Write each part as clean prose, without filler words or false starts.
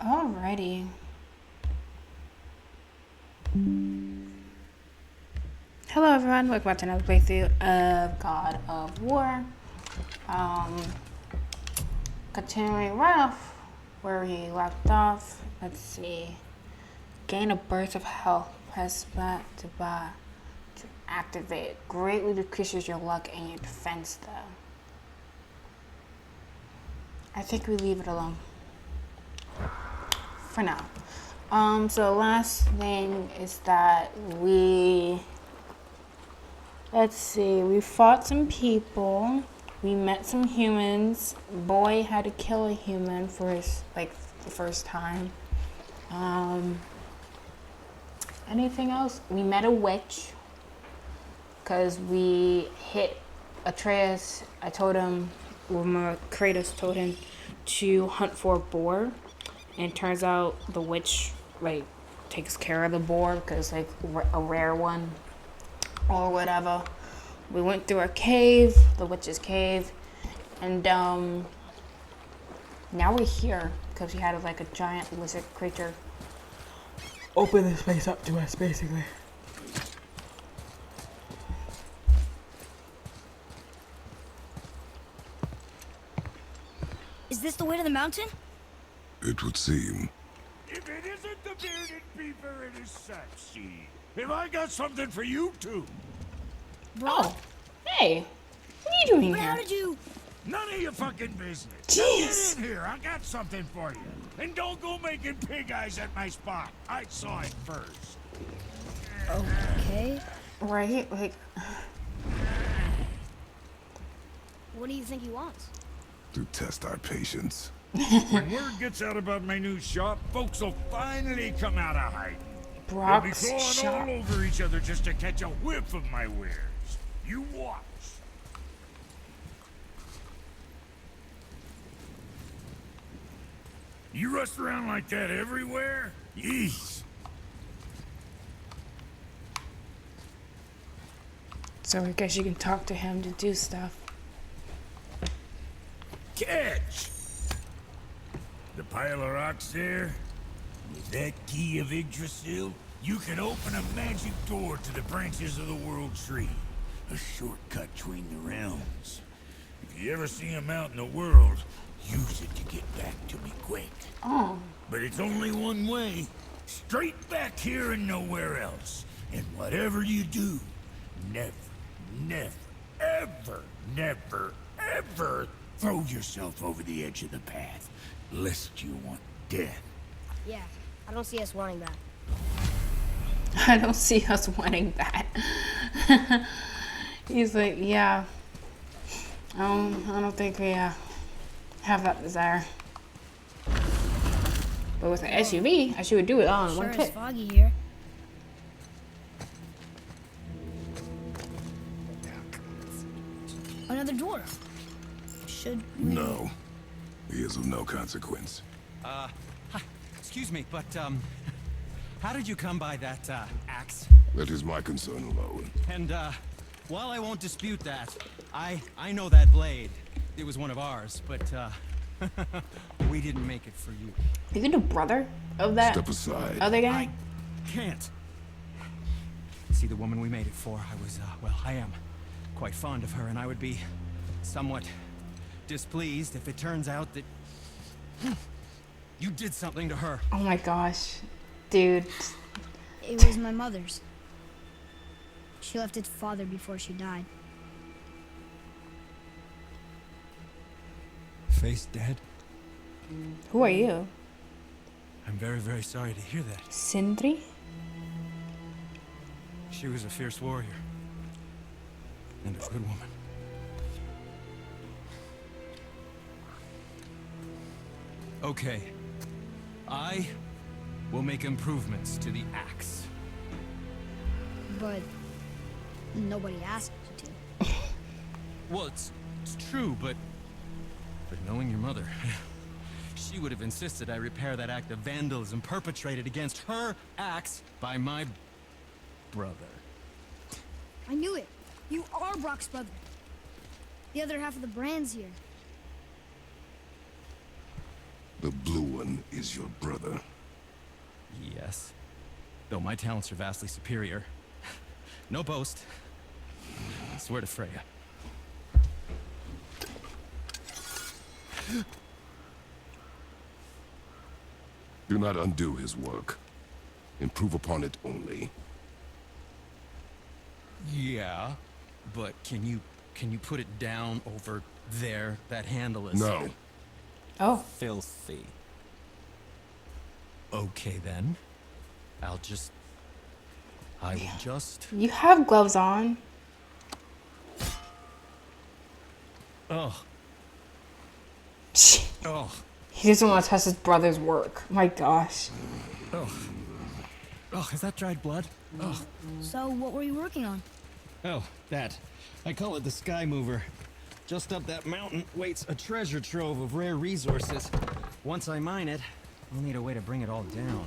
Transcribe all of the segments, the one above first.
Alrighty. Hello everyone, welcome back to another playthrough of God of War. Continuing right off where we left off. Let's see. Gain a burst of health. Press back to buy to activate. Greatly decreases your luck and your defense though. I think we leave it alone. For now. So last thing is that we fought some people, we met some humans. Boy had to kill a human for his the first time. Anything else? We met a witch because we hit Atreus. I told him, Kratos told him to hunt for a boar. And it turns out the witch takes care of the boar because a rare one or whatever. We went through a cave, the witch's cave, and now we're here because we had a giant lizard creature open this place up to us basically. Is this the way to the mountain? It would seem. If it isn't the bearded beaver, it is Sapseed. Have I got something for you too? Oh, hey, what are you doing But here? how did you... None of your fucking business. Jeez. Get in here. I got something for you. And don't go making pig eyes at my spot. I saw it first. Okay. Right, What do you think he wants? To test our patience. When word gets out about my new shop, folks will finally come out of hiding. They'll be Brock's clawing shop. all over each other just to catch a whiff of my wares. You watch. You rust around like that everywhere? Yeesh. So I guess you can talk to him to do stuff. Catch! The pile of rocks there? With that key of Yggdrasil, you can open a magic door to the branches of the World Tree. A shortcut between the realms. If you ever see a out in the world, use it to get back to me quick. Oh. But it's only one way. Straight back here and nowhere else. And whatever you do, never, ever throw yourself over the edge of the path, lest you want death. Yeah, I don't see us wanting that. I don't see us wanting that. He's like, yeah. I don't think we have that desire. But with an SUV, I would do it all in Sure one is trip. foggy here. Another door. Should we... No. He is of no consequence. Hi. Excuse me, but, how did you come by that, axe? That is my concern alone. And, while I won't dispute that, I know that blade. It was one of ours, but, we didn't make it for you. Is it the brother of that Step aside. other guy? I can't. See, the woman we made it for, I was, well, I am quite fond of her, and I would be somewhat displeased if it turns out that you did something to her. Oh my gosh. Dude. It was my mother's. She left its father before she died. Face dead? Who are you? I'm very, very sorry to hear that. Sindri? She was a fierce warrior. And a good woman. Okay. I will make improvements to the axe. But nobody asked you to. Well, it's true, but knowing your mother, she would have insisted I repair that act of vandalism perpetrated against her axe by my brother. I knew it. You are Brock's brother. The other half of the brand's here. The blue one. is your brother. Yes. Though my talents are vastly superior. No boast. I swear to Freya. Do not undo his work. Improve upon it only. Yeah, but can you put it down over there? That handle is No. Oh, filthy. Okay then. I will just you have gloves on. Oh. Oh. He doesn't want to touch his brother's work. My gosh. Oh. Oh, is that dried blood? Oh. So, what were you working on? Oh, that. I call it the Sky Mover. Just up that mountain waits a treasure trove of rare resources. Once I mine it, I'll need a way to bring it all down.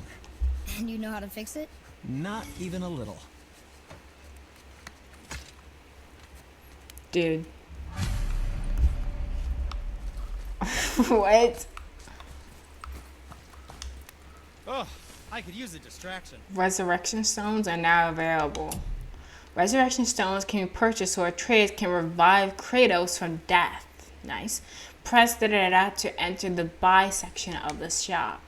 And you know how to fix it? Not even a little. Dude. What? Oh, I could use a distraction. Resurrection stones are now available. Resurrection stones can be purchased so Atreus can revive Kratos from death. Nice. Press da-da-da to enter the buy section of the shop.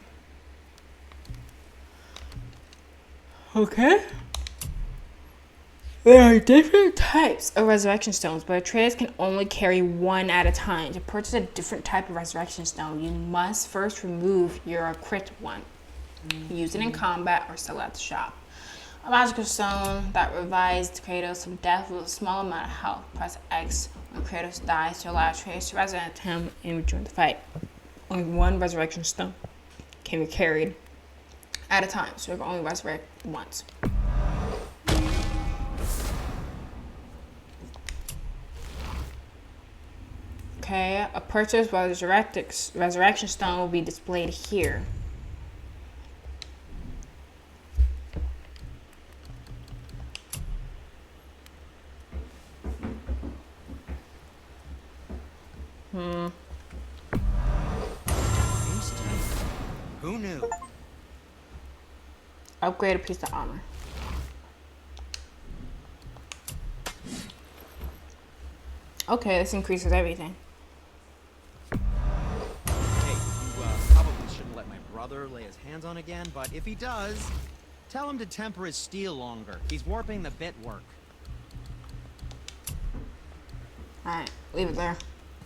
Okay. There are different types of resurrection stones, but Atreus can only carry one at a time. To purchase a different type of resurrection stone, you must first remove your equipped one. Use it in combat or sell it at the shop. A magical stone that revives Kratos from death with a small amount of health. Press X when Kratos dies to allow Atreus to resurrect him and rejoin the fight. Only one resurrection stone can be carried at a time, so you can only resurrect once. Okay, a purchased resurrection stone will be displayed here. Who knew? Upgrade a piece of armor. Okay, this increases everything. Hey, you probably shouldn't let my brother lay his hands on again, but if he does, tell him to temper his steel longer. He's warping the bit work. Alright, leave it there.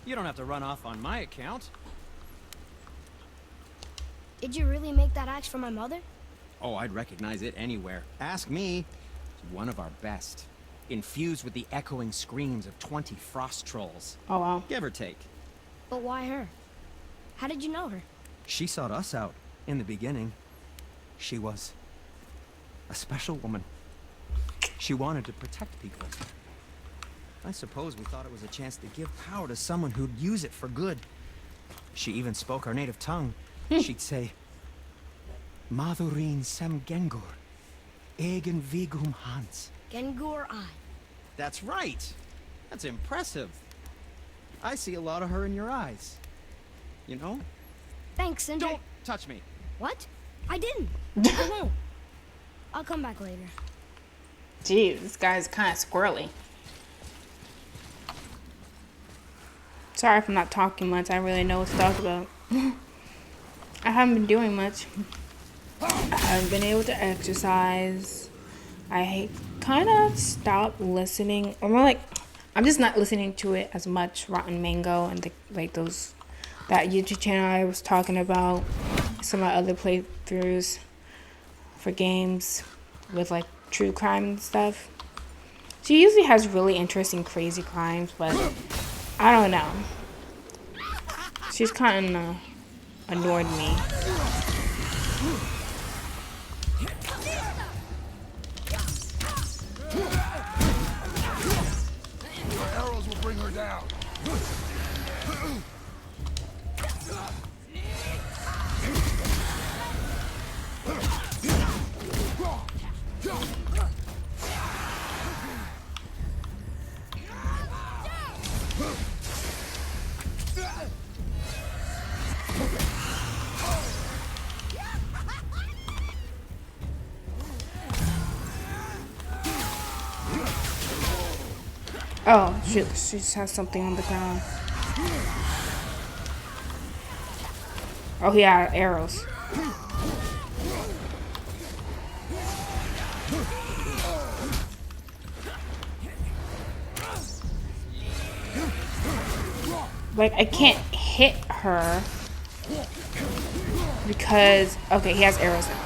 You don't have to run off on my account. Did you really make that axe for my mother? Oh, I'd recognize it anywhere. Ask me. It's one of our best. Infused with the echoing screams of 20 frost trolls. Oh wow. Give or take. But why her? How did you know her? She sought us out in the beginning. She was a special woman. She wanted to protect people. I suppose we thought it was a chance to give power to someone who'd use it for good. She even spoke our native tongue. She'd say, Madurin sem Gengur, egen vigum Hans. Gengur I. That's right. That's impressive. I see a lot of her in your eyes. You know? Thanks, Sindri. Don't touch me. What? I didn't. I won't. I'll come back later. Jeez, this guy's kind of squirrely. Sorry if I'm not talking much. I really know what to talk about. I haven't been doing much. I haven't been able to exercise. I kind of stopped listening. Or more like, I'm just not listening to it as much. Rotten Mango and that YouTube channel I was talking about. Some of my other playthroughs for games with like true crime and stuff. She usually has really interesting, crazy crimes, but I don't know. She's kind of annoyed me. Your arrows will bring her down. Oh, she just has something on the ground. Oh, yeah, arrows. Like, I can't hit her because, okay, he has arrows now.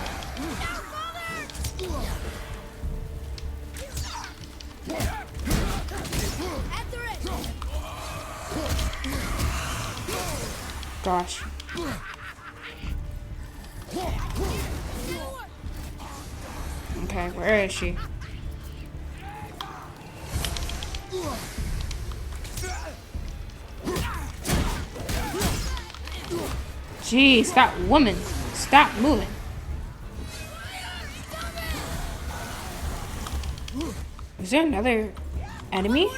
Gosh. Okay, where is she? Jeez, that woman. Stop moving. Is there another enemy?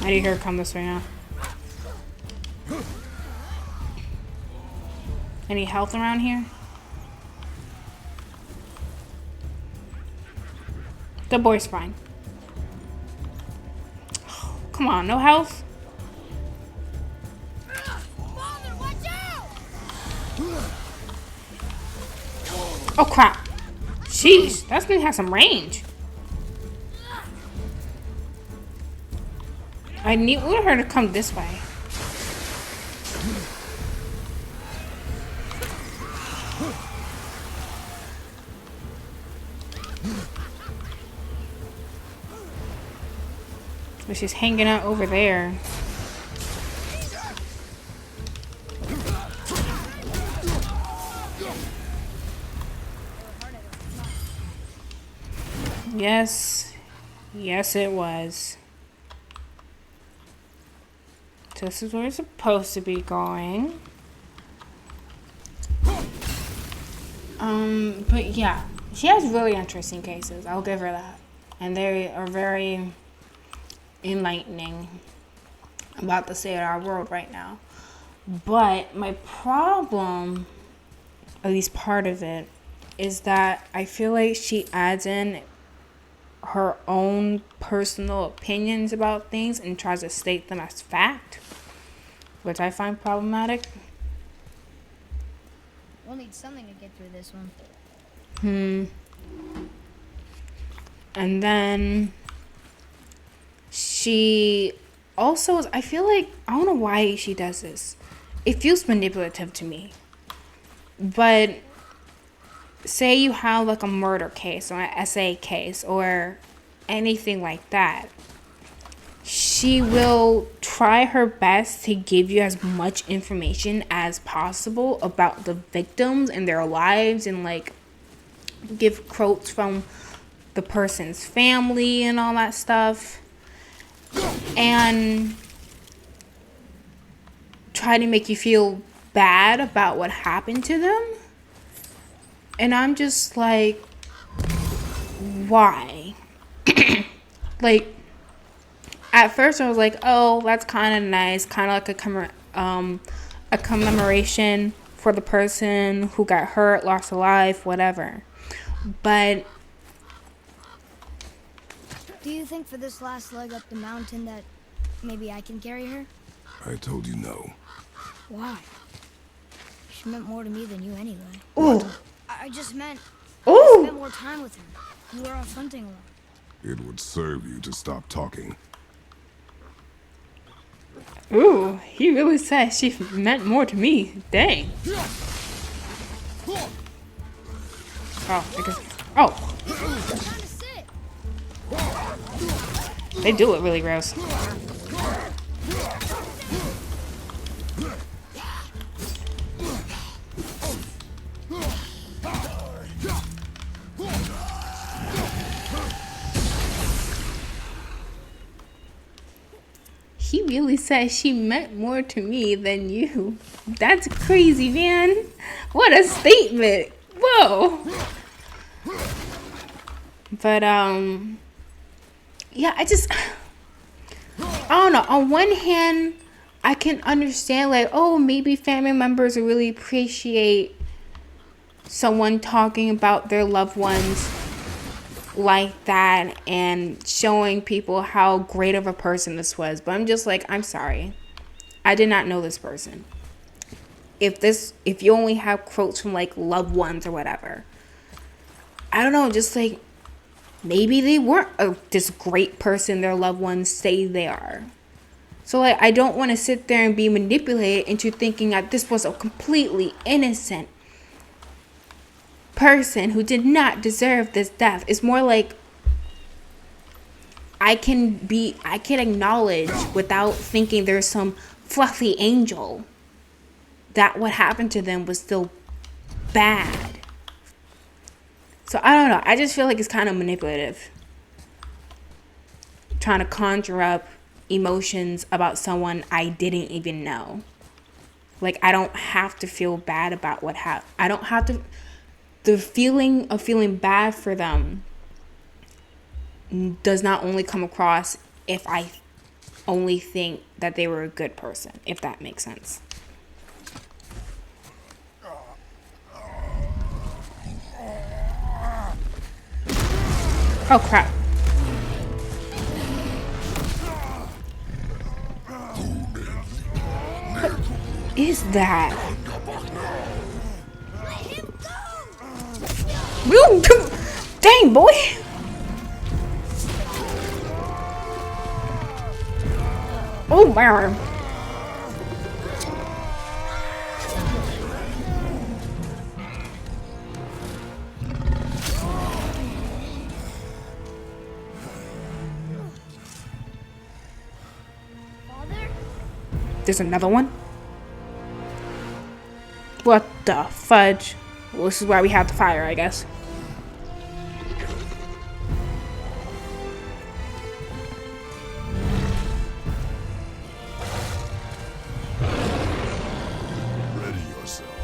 I need her to come this way now. Any health around here? The boy's fine. Oh, come on, no health? Father, watch out! Oh crap. Jeez, that thing has some range. I need her to come this way. But she's hanging out over there. Yes. Yes, it was. So this is where it's supposed to be going. But yeah, she has really interesting cases. I'll give her that. And they are very enlightening about the state of our world right now. But my problem, at least part of it, is that I feel like she adds in her own personal opinions about things and tries to state them as fact, which I find problematic. We'll need something to get through this one. And then she also, I feel like, I don't know why she does this. It feels manipulative to me. But say you have like a murder case or an SA case or anything like that. She will try her best to give you as much information as possible about the victims and their lives and like give quotes from the person's family and all that stuff. And try to make you feel bad about what happened to them. And I'm just like, why? Like, at first I was like, oh, that's kind of nice, kind of like a commemoration for the person who got hurt, lost a life, whatever. But Do you think for this last leg up the mountain that maybe I can carry her? I told you no. Why? She meant more to me than you anyway. ooh, I just meant I spent ooh, more time with her. You were off hunting a lot. It would serve you to stop talking. ooh. He really said she meant more to me. Dang. Oh, because Time to sit. they do it really gross. He really said she meant more to me than you. That's crazy, man. What a statement. Whoa. But yeah, I don't know. On one hand, I can understand, like, oh, maybe family members really appreciate someone talking about their loved ones like that and showing people how great of a person this was. But I'm just like, I'm sorry. I did not know this person. If you only have quotes from like loved ones or whatever, I don't know, just like maybe they weren't this great person their loved ones say they are. So like, I don't want to sit there and be manipulated into thinking that this was a completely innocent person who did not deserve this death. It's more like I can acknowledge without thinking there's some fluffy angel that what happened to them was still bad. So I don't know. I just feel like it's kind of manipulative. Trying to conjure up emotions about someone I didn't even know. Like, I don't have to feel bad about what happened. I don't have to. The feeling of feeling bad for them does not only come across if I only think that they were a good person, if that makes sense. Oh crap. What is that? Dang, boy. Oh, man. Father? There's another one? What the fudge? Well, this is why we have the fire, I guess. Ready yourself.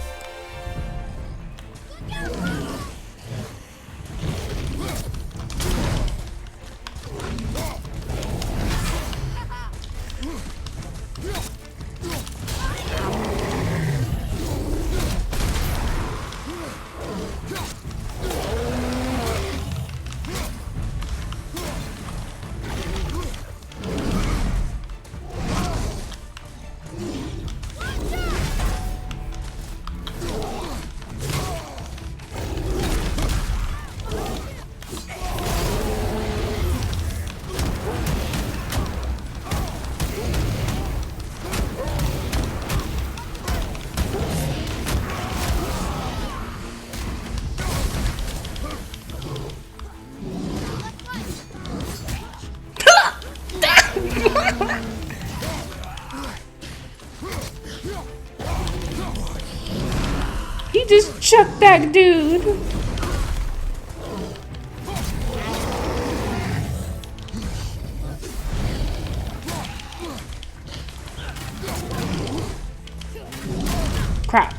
He just chucked that dude. Crap.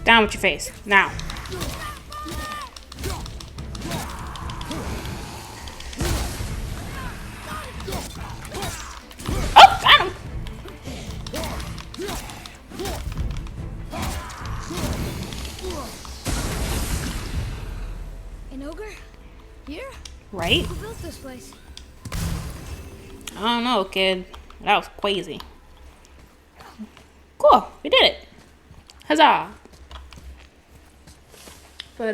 Down with your face. Now. Oh, got him! An ogre? Here? Right? Who built this place? I don't know, kid. That was crazy. Cool. We did it. Huzzah. But,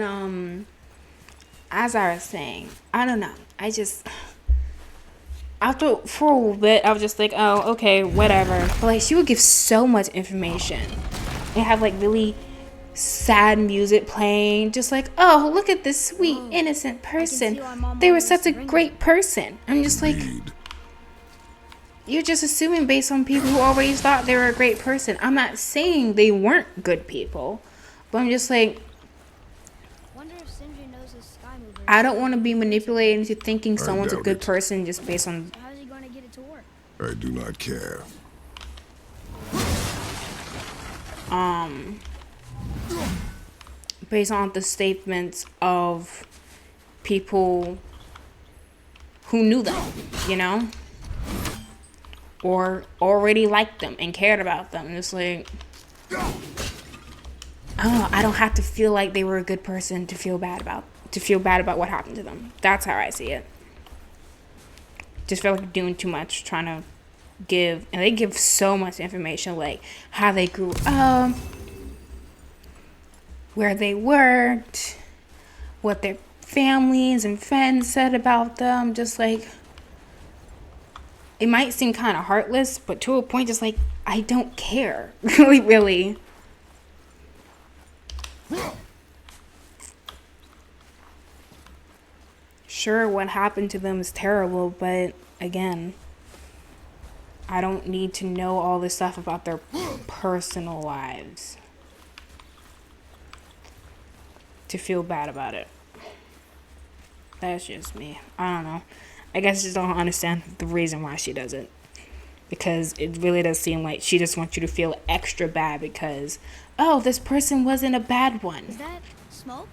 as I was saying, I don't know. For a little bit, I was just like, oh, okay, whatever. But, like, she would give so much information. And have, like, really sad music playing, just like, oh, look at this sweet, Whoa. innocent person. see why Mom They were wanted us such to a bring great person. I'm just like, Indeed. you're just assuming based on people who always thought they were a great person. I'm not saying they weren't good people, but I'm just like, Wonder if Sindri knows his sky mover. I don't want to be manipulated into thinking I someone's a doubt good it. person just based on So how's he going to get it to work? I do not care. based on the statements of people who knew them, you know, or already liked them and cared about them. And it's like, oh, I don't have to feel like they were a good person to feel bad about what happened to them. That's how I see it. Just feel like doing too much, trying to give, and they give so much information, like how they grew up, where they worked, what their families and friends said about them. Just like, it might seem kind of heartless, but to a point, just like, I don't care. Really. Sure, what happened to them is terrible, but again, I don't need to know all this stuff about their personal lives to feel bad about it. That's just me. I don't know. I guess I just don't understand the reason why she does it. Because it really does seem like she just wants you to feel extra bad because, oh, this person wasn't a bad one. Is that smoke?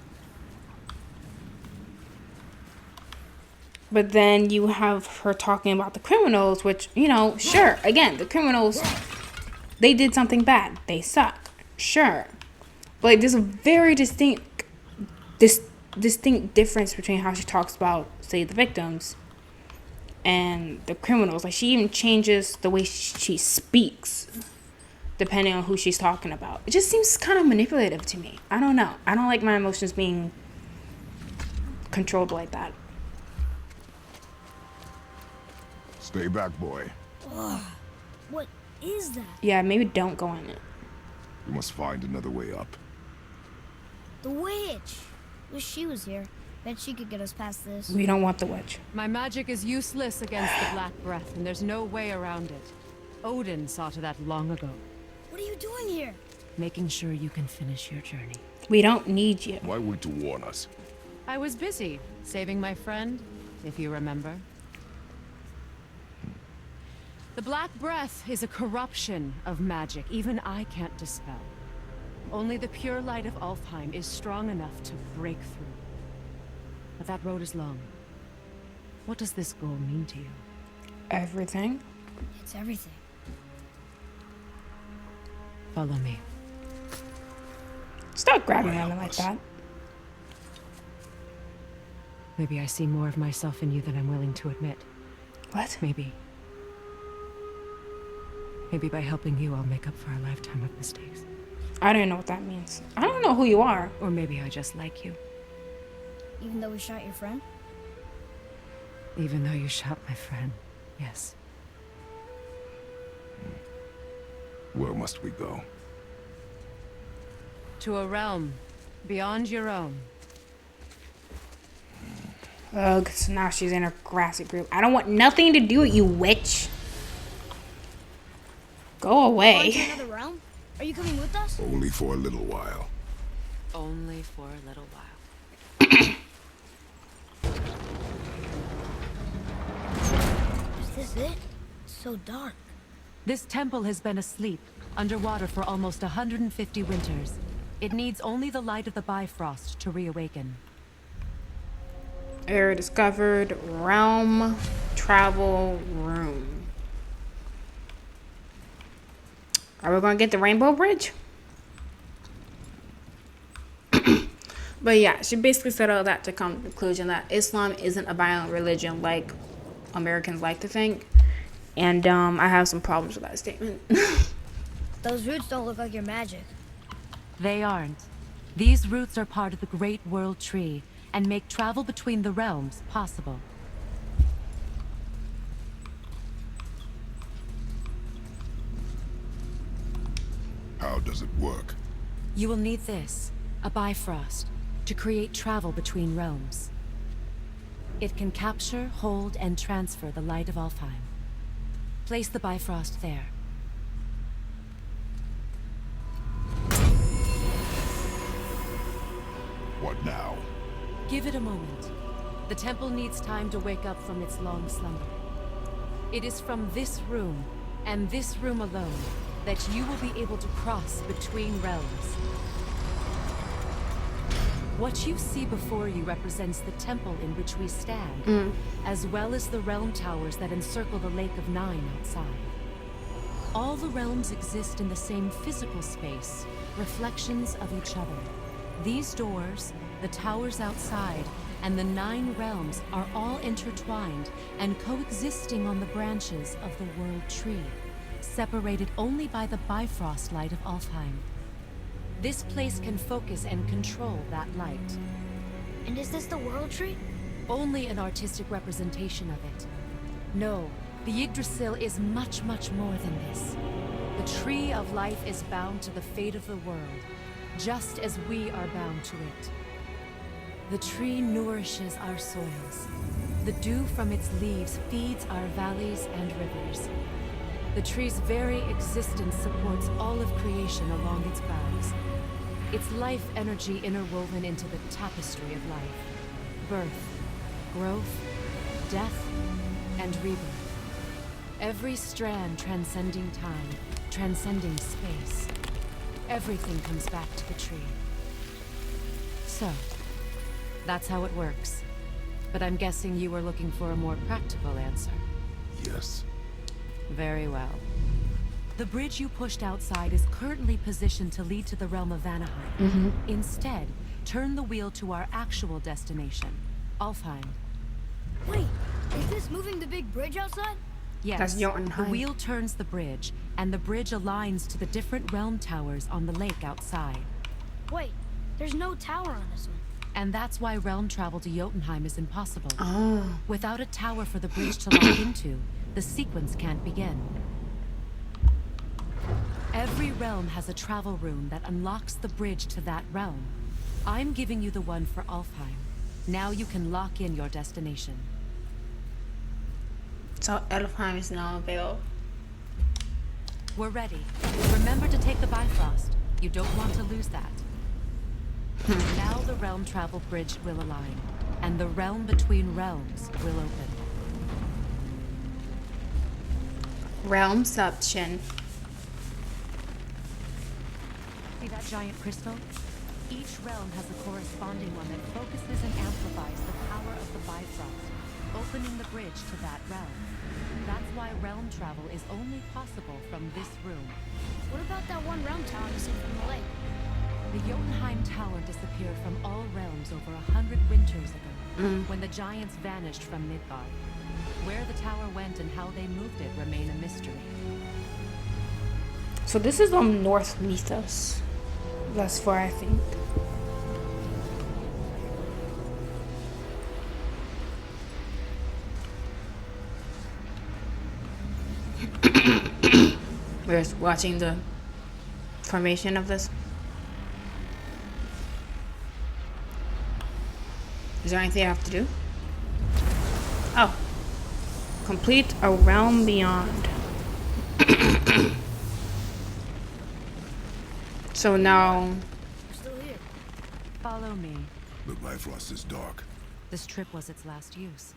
But then you have her talking about the criminals, which, you know, sure, again, the criminals, they did something bad. They suck. Sure. But like, there's a very distinct difference between how she talks about, say, the victims and the criminals. Like, she even changes the way she speaks depending on who she's talking about. It just seems kind of manipulative to me. I don't know. I don't like my emotions being controlled like that. Stay back, boy. What is that? Yeah, maybe don't go in it. We must find another way up. The witch! Wish she was here. Bet she could get us past this. We don't want the witch. My magic is useless against the Black Breath, and there's no way around it. Odin saw to that long ago. What are you doing here? Making sure you can finish your journey. We don't need you. Why wait to warn us? I was busy, saving my friend, if you remember. The Black Breath is a corruption of magic even I can't dispel. Only the pure light of Alfheim is strong enough to break through. But that road is long. What does this goal mean to you? Everything. It's everything. Follow me. Stop grabbing at me like that. Maybe I see more of myself in you than I'm willing to admit. What? Maybe by helping you, I'll make up for a lifetime of mistakes. I don't know what that means. I don't know who you are. Or maybe I just like you. Even though we shot your friend? Even though you shot my friend, yes. Where must we go? To a realm beyond your own. Ugh, so now she's in her grassy group. I don't want nothing to do with you, witch. Go Going to away. another realm? Are you coming with us? Only for a little while. Only for a little while. Is this it? It's so dark. This temple has been asleep, underwater for almost 150 winters. It needs only the light of the Bifrost to reawaken. Area discovered. Realm travel room. Are we gonna get the Rainbow Bridge? But yeah, she basically said all that to come to the conclusion that Islam isn't a violent religion like Americans like to think. And I have some problems with that statement. Those roots don't look like your magic. They aren't. These roots are part of the Great World Tree and make travel between the realms possible. How does it work? You will need this, a Bifrost, to create travel between realms. It can capture, hold, and transfer the light of Alfheim. Place the Bifrost there. What now? Give it a moment. The temple needs time to wake up from its long slumber. It is from this room, and this room alone, that you will be able to cross between realms. What you see before you represents the temple in which we stand, as well as the realm towers that encircle the Lake of Nine outside. All the realms exist in the same physical space, reflections of each other. These doors, the towers outside, and the 9 realms are all intertwined and coexisting on the branches of the World Tree, separated only by the Bifrost light of Alfheim. This place can focus and control that light. And is this the World Tree? Only an artistic representation of it. No, the Yggdrasil is much, much more than this. The Tree of Life is bound to the fate of the world, just as we are bound to it. The tree nourishes our soils. The dew from its leaves feeds our valleys and rivers. The tree's very existence supports all of creation along its boughs. Its life energy interwoven into the tapestry of life. Birth, growth, death, and rebirth. Every strand transcending time, transcending space. Everything comes back to the tree. So, that's how it works. But I'm guessing you were looking for a more practical answer. Yes. Very well. The bridge you pushed outside is currently positioned to lead to the realm of Vanaheim. Instead, turn the wheel to our actual destination, Alfheim. Wait, is this moving the big bridge outside? Yes, That's the Jotunheim. wheel turns the bridge, and the bridge aligns to the different realm towers on the lake outside. Wait, there's no tower on this one. And that's why realm travel to Jotunheim is impossible. Oh. Without a tower for the bridge to lock into, the sequence can't begin. Every realm has a travel rune that unlocks the bridge to that realm. I'm giving you the one for Alfheim. Now you can lock in your destination. So Elfheim is now available. We're ready. Remember to take the Bifrost. You don't want to lose that. Now the realm travel bridge will align, and the realm between realms will open. Realmception. See that giant crystal? Each realm has a corresponding one that focuses and amplifies the power of the Bifrost, opening the bridge to that realm. That's why realm travel is only possible from this room. What about that one realm tower missing from the lake? The Jotunheim Tower disappeared from all realms over 100 winters ago, when the giants vanished from Midgard. Where the tower went and how they moved it remain a mystery. So this is Norse mythos. Thus far, I think. We're just watching the formation of this. Is there anything I have to do? Oh. Complete a realm beyond. So now... We're still here. Follow me. The Bifrost is dark. This trip was its last use.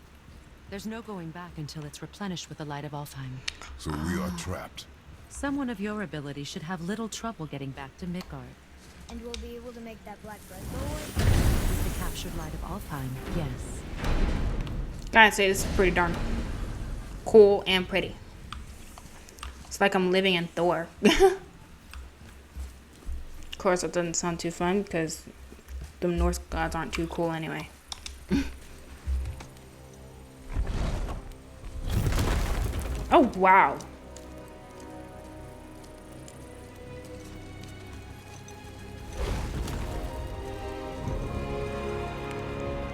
There's no going back until it's replenished with the light of Alfheim. So we are trapped. Someone of your ability should have little trouble getting back to Midgard. And we'll be able to make that black bread go away? With the captured light of Alfheim, yes. Gotta say, this is pretty darn cool and pretty. It's like I'm living in Thor. Of course, it doesn't sound too fun because the Norse gods aren't too cool anyway. Oh, wow.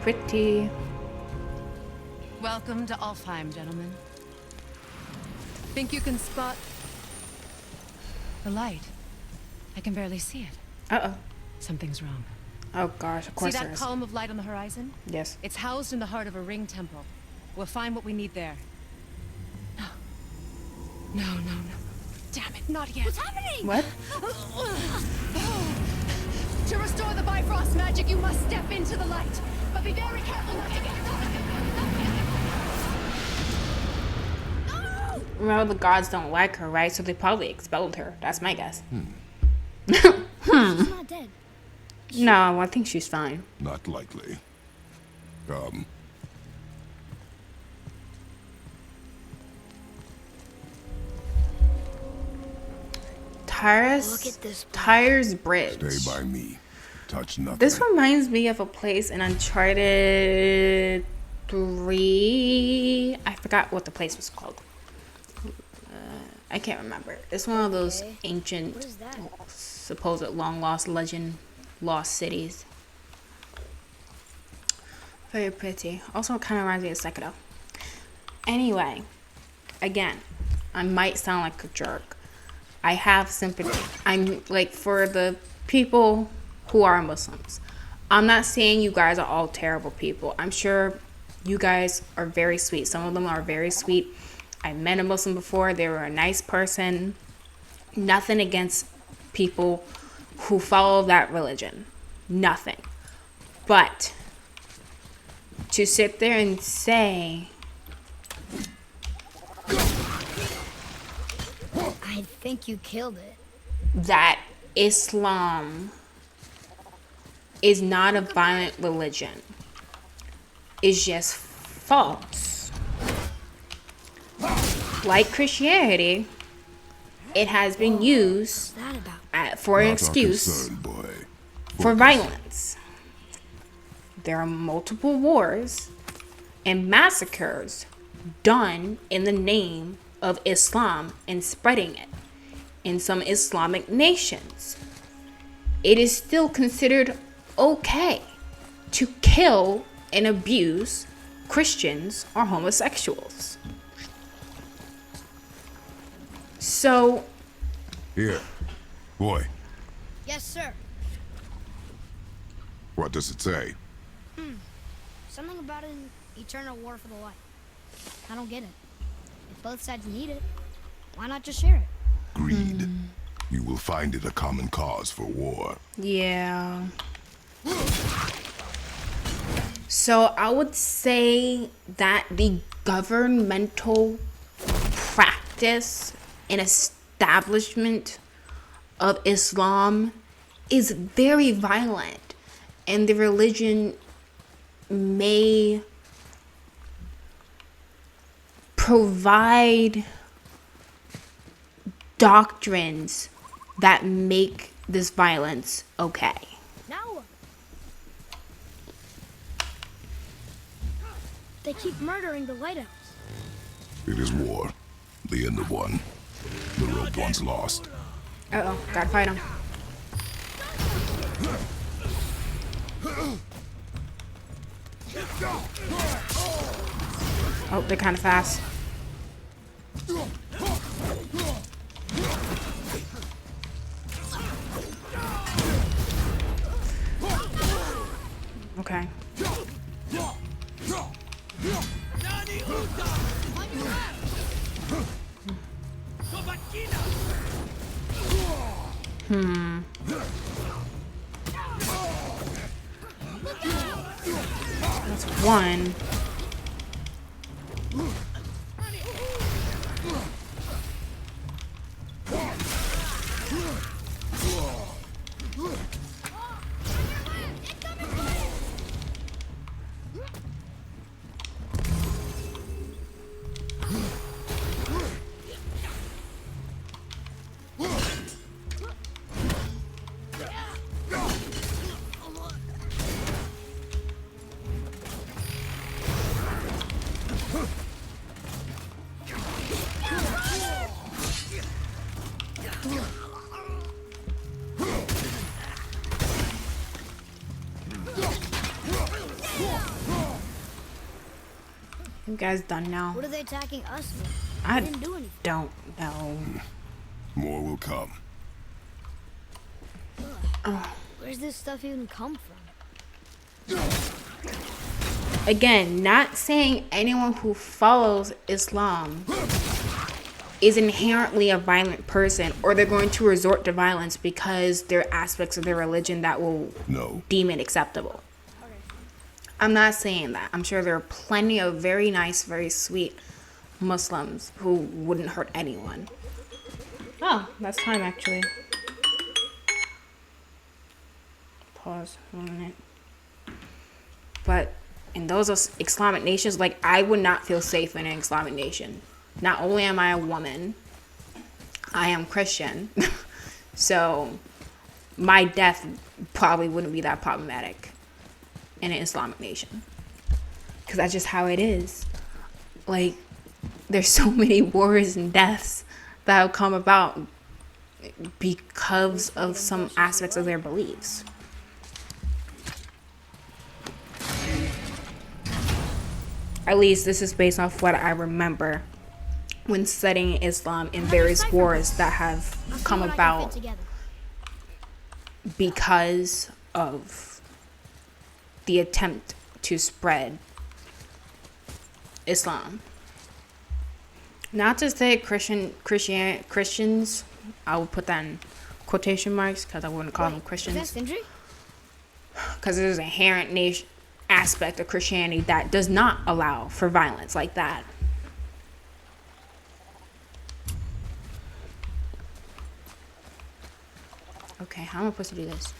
Pretty. Welcome to Alfheim, gentlemen. Think you can spot the light? I can barely see it. Uh-oh. Something's wrong. Oh gosh, of course See there that is. column of light on the horizon? Yes. It's housed in the heart of a ring temple. We'll find what we need there. No. No, no, no. Damn it, not yet. What's happening? What? To restore the Bifrost magic, you must step into the light. But be very careful not to get caught. Remember, the gods don't like her, right? So they probably expelled her. That's my guess. She's not dead. No, I think she's fine. Not likely. Look at this. Tyre's Bridge. Stay by me. Touch nothing. This reminds me of a place in Uncharted 3. I forgot what the place was called. I can't remember. It's one of those Okay. ancient, What is that? supposed long lost legend, lost cities. Very pretty. Also, kind of reminds me of Sekiro. Anyway, again, I might sound like a jerk. I have sympathy. I'm like, for the people who are Muslims. I'm not saying you guys are all terrible people. I'm sure you guys are very sweet. Some of them are very sweet. I met a Muslim before. They were a nice person. Nothing against people who follow that religion. Nothing. But to sit there and say, I think you killed it. that Islam is not a violent religion is just false. Like Christianity, it has been used What's that about? for an Not our excuse concern, boy. for violence. There are multiple wars and massacres done in the name of Islam and spreading it in some Islamic nations. It is still considered okay to kill and abuse Christians or homosexuals. So, Here. Boy, Yes, sir. what does it say? Something about an eternal war for the light. I don't get it. If both sides need it, why not just share it? Greed. You will find it a common cause for war. yeah. So I would say that the governmental practice and establishment of Islam is very violent, and the religion may provide doctrines that make this violence okay. Now what? They keep murdering the lighthouse. It is war. The end of one. The rope once lost. Uh-oh, gotta fight him. Oh, they're kind of fast. Okay. That's one. You guys done now? What are they attacking us for? I We didn't do anything. don't know. More will come. Where's this stuff even come from? Again, not saying anyone who follows Islam is inherently a violent person or they're going to resort to violence because there are aspects of their religion that will No. deem it acceptable. I'm not saying that. I'm sure there are plenty of very nice, very sweet Muslims who wouldn't hurt anyone. Oh, that's time actually. Pause 1 minute. But in those Islamic nations, like, I would not feel safe in an Islamic nation. Not only am I a woman, I am Christian. So my death probably wouldn't be that problematic in an Islamic nation. Because that's just how it is. Like, there's so many wars and deaths that have come about because of some aspects of their beliefs. At least this is based off what I remember when studying Islam in various wars that have come about because of the attempt to spread Islam. Not to say Christians, I would put that in quotation marks because I wouldn't call them Christians. Is that Sindri? Because there's an inherent aspect of Christianity that does not allow for violence like that. Okay, how am I supposed to do this?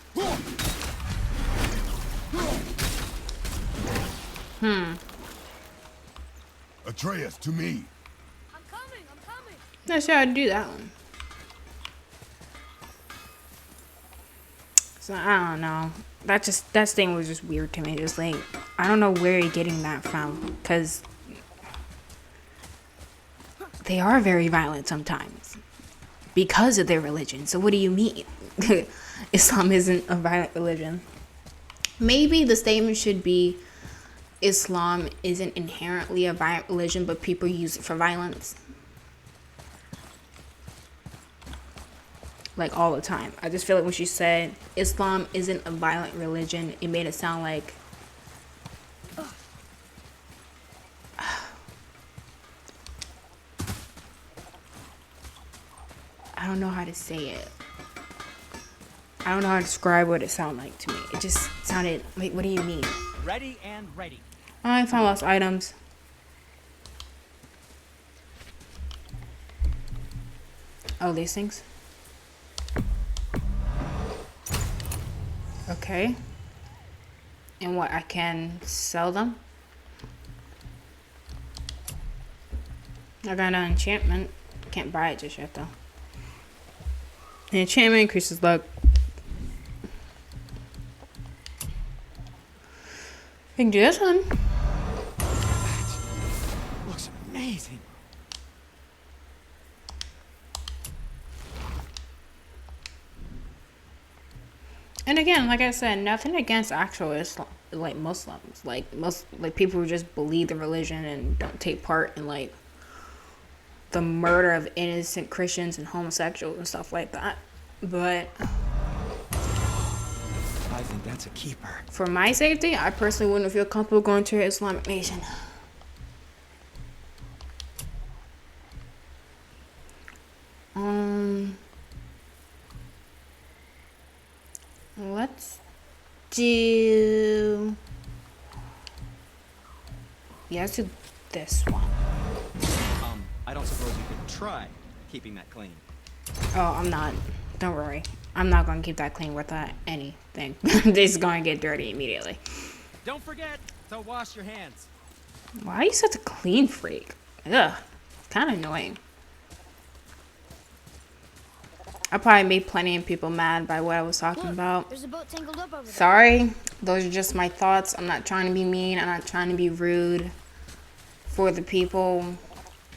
Atreus, to me. I'm coming. Not sure how to do that one. So I don't know. That thing was just weird to me. Just like, I don't know where you're getting that from, because they are very violent sometimes because of their religion. So what do you mean? Islam isn't a violent religion. Maybe the statement should be Islam isn't inherently a violent religion, but people use it for violence. Like, all the time. I just feel like when she said Islam isn't a violent religion, it made it sound like I don't know how to say it. I don't know how to describe what it sounded like to me. It just sounded like, what do you mean? Ready and ready. I found lost items. Oh, these things? Okay. And what, I can sell them? I got an enchantment. Can't buy it just yet though. The enchantment increases luck. We can do this one. Looks amazing. And again, like I said, nothing against actual Islam, like Muslims, like people who just believe the religion and don't take part in like the murder of innocent Christians and homosexuals and stuff like that. But I think that's a keeper. for my safety, I personally wouldn't feel comfortable going to an Islamic nation. Let's do. Yeah, let's do this one. I don't suppose you could try keeping that clean. Oh, I'm not. Don't worry. I'm not gonna keep that clean with anything. This is gonna get dirty immediately. Don't forget to wash your hands. Why are you such a clean freak? Ugh, it's kind of annoying. I probably made plenty of people mad by what I was talking about. There's a boat tangled up over there. Sorry, those are just my thoughts. I'm not trying to be mean. I'm not trying to be rude for the people,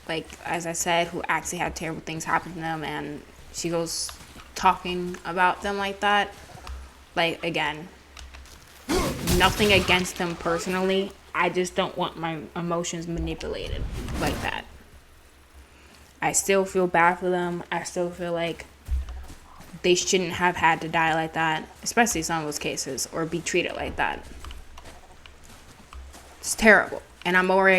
like, as I said, who actually had terrible things happen to them, and she goes talking about them like that. Like, again, nothing against them personally. I just don't want my emotions manipulated like that. I still feel bad for them. I still feel like they shouldn't have had to die like that, especially some of those cases, or be treated like that. It's terrible. And I've already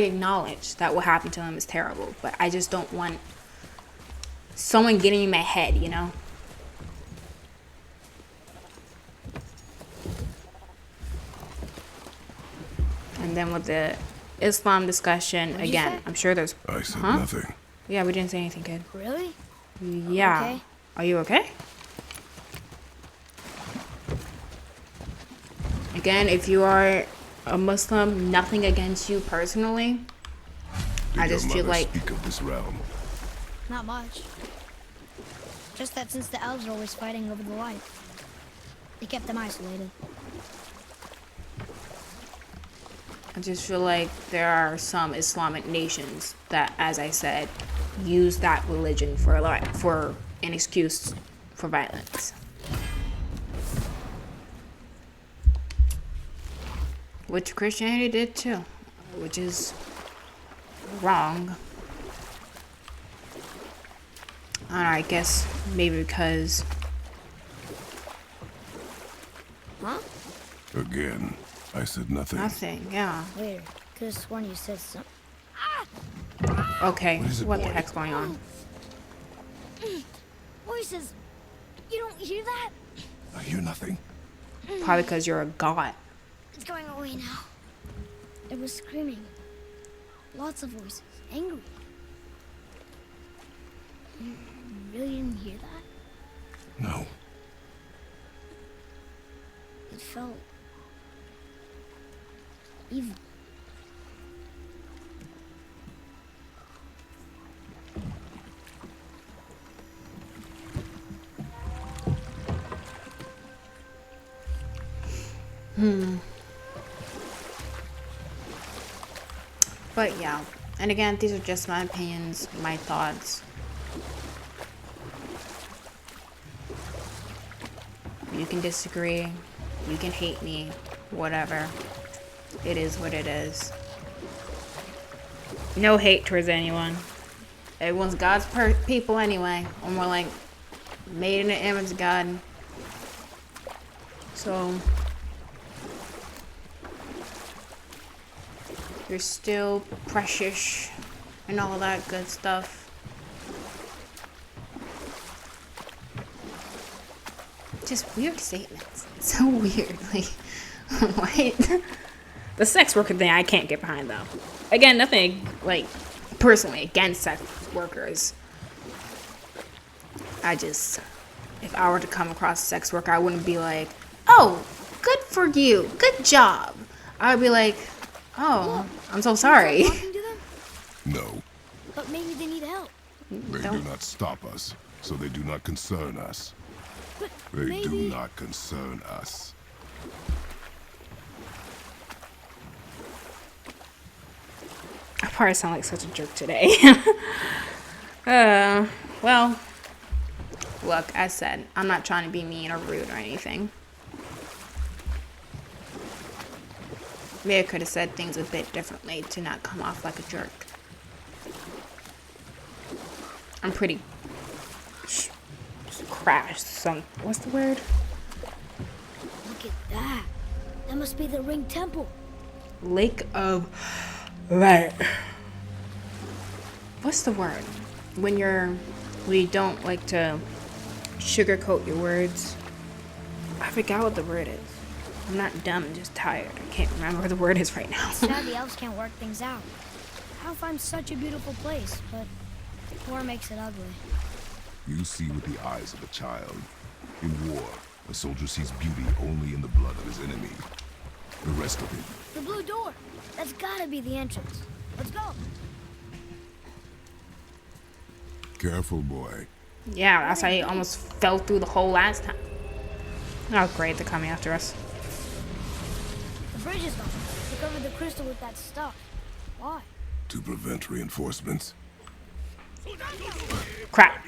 acknowledged that what happened to him is terrible. But I just don't want someone getting in my head, you know? And then with the Islam discussion, What'd you again, say? I'm sure there's... I said Huh? nothing. Yeah, we didn't say anything, kid. Really? Yeah. Okay. Are you okay? Again, if you are a Muslim, nothing against you personally. Did I your just feel mother like... speak of this realm? Not much. Just that since the elves are always fighting over the light, they kept them isolated. I just feel like there are some Islamic nations that, as I said, use that religion for an excuse for violence. Which Christianity did too, which is wrong. I don't know, I guess maybe because... Huh? Again, I said nothing. Nothing, yeah. Later. Could have sworn you said something. Okay, What is it, what the boy? heck's going on? Voices! You don't hear that? I hear nothing. Probably because you're a god. It's going away now. It was screaming. Lots of voices. Angry. You really didn't hear that? No. It felt... evil. But yeah, and again, these are just my opinions, my thoughts. You can disagree, you can hate me, whatever. It is what it is. No hate towards anyone. Everyone's God's people anyway. Or more like, made in the image of God. So... you're still precious and all that good stuff. Just weird statements. So weird. Like, what? The sex worker thing I can't get behind though. Again, nothing like personally against sex workers. If I were to come across a sex worker, I wouldn't be like, oh, good for you, good job. I would be like, oh, I'm so sorry. Talking to them? No. But maybe they need help. They do not stop us, so they do not concern us. But They maybe... do not concern us. I probably sound like such a jerk today. Well, look, as said, I'm not trying to be mean or rude or anything. Maybe I could have said things a bit differently to not come off like a jerk. I'm pretty crashed. What's the word? Look at that. That must be the Ring Temple. Lake of Light. What's the word? When you don't like to sugarcoat your words. I forgot what the word is. I'm not dumb, I'm just tired. I can't remember what the word is right now. Sad the elves can't work things out. Alfheim's such a beautiful place, but war makes it ugly. You see with the eyes of a child. In war, a soldier sees beauty only in the blood of his enemy. The rest of it. The blue door. That's gotta be the entrance. Let's go. Careful, boy. Yeah, that's how he almost fell through the hole last time. Oh, great, they're coming after us. The bridge is gone. They covered the crystal with that stuff. Why? To prevent reinforcements. Crap.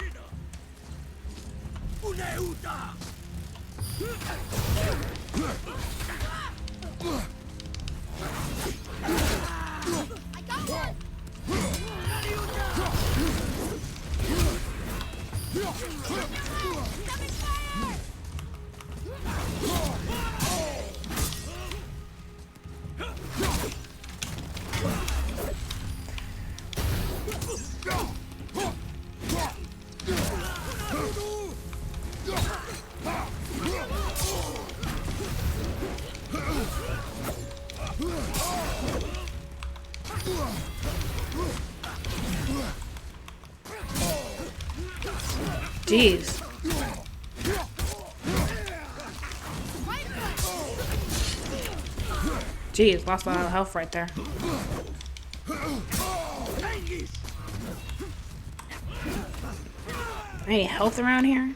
I got one! Jeez. Jeez, lost a lot of health right there. Any health around here?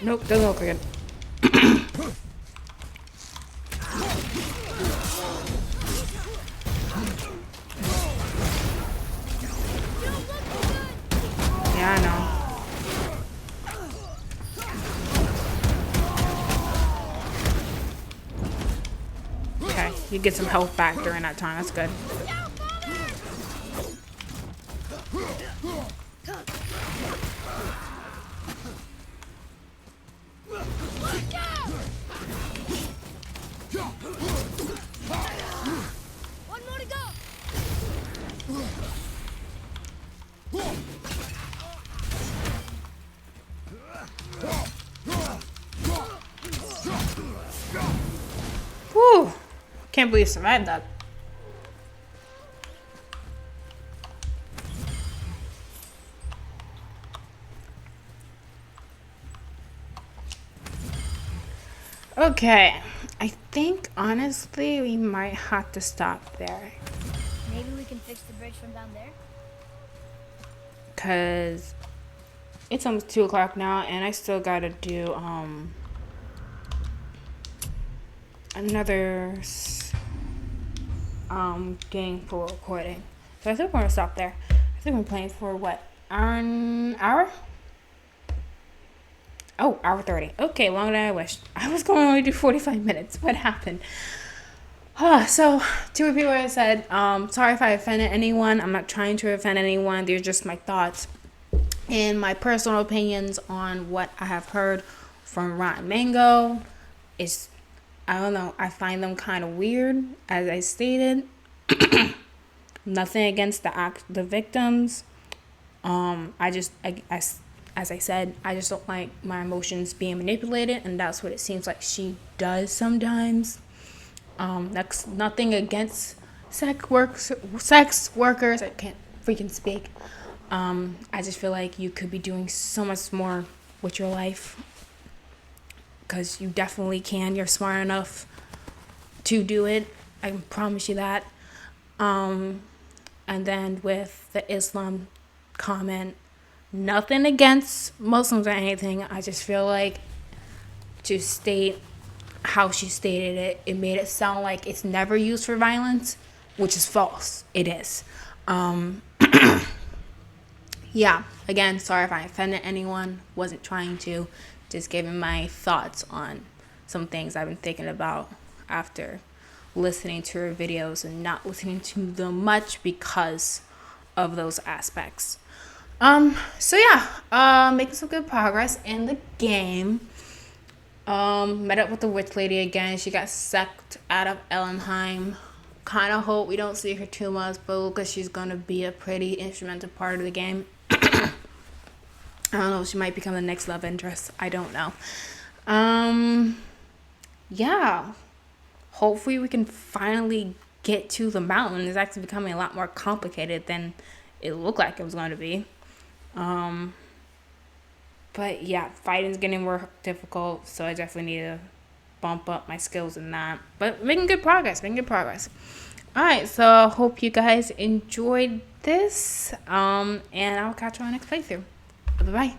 Nope, doesn't look good. Yeah, I know. Okay, you get some health back during that time. That's good. One more to go. Whew. Can't believe you survived that. Okay. I think, honestly, we might have to stop there. Maybe we can fix the bridge from down there. Because it's almost 2 o'clock now, and I still gotta do, another, game for recording. So I think we're gonna stop there. I think we're playing for, what, an hour? Oh, hour 30. Okay, longer than I wished. I was going to only do 45 minutes. What happened? So, to repeat what I said, sorry if I offended anyone. I'm not trying to offend anyone. They're just my thoughts and my personal opinions on what I have heard from Rotten Mango. It's, I don't know, I find them kind of weird, as I stated. Nothing against the victims. As I said, I just don't like my emotions being manipulated, and that's what it seems like she does sometimes. That's nothing against sex workers. I can't freaking speak. I just feel like you could be doing so much more with your life, because you definitely can. You're smart enough to do it. I can promise you that. And then with the Islam comment, nothing against Muslims or anything. I just feel like, to state how she stated it, it made it sound like it's never used for violence, which is false. It is. Yeah, again, sorry if I offended anyone. Wasn't trying to. Just giving my thoughts on some things I've been thinking about after listening to her videos and not listening to them much because of those aspects. So yeah, making some good progress in the game. Met up with the witch lady again. She got sucked out of Ellenheim. Kind of hope we don't see her too much, but because she's gonna be a pretty instrumental part of the game. I don't know, she might become the next love interest. I don't know. Yeah. Hopefully we can finally get to the mountain. It's actually becoming a lot more complicated than it looked like it was going to be. But yeah, fighting's getting more difficult, so I definitely need to bump up my skills in that. But making good progress. Alright, so I hope you guys enjoyed this. And I'll catch you on the next playthrough. Bye-bye.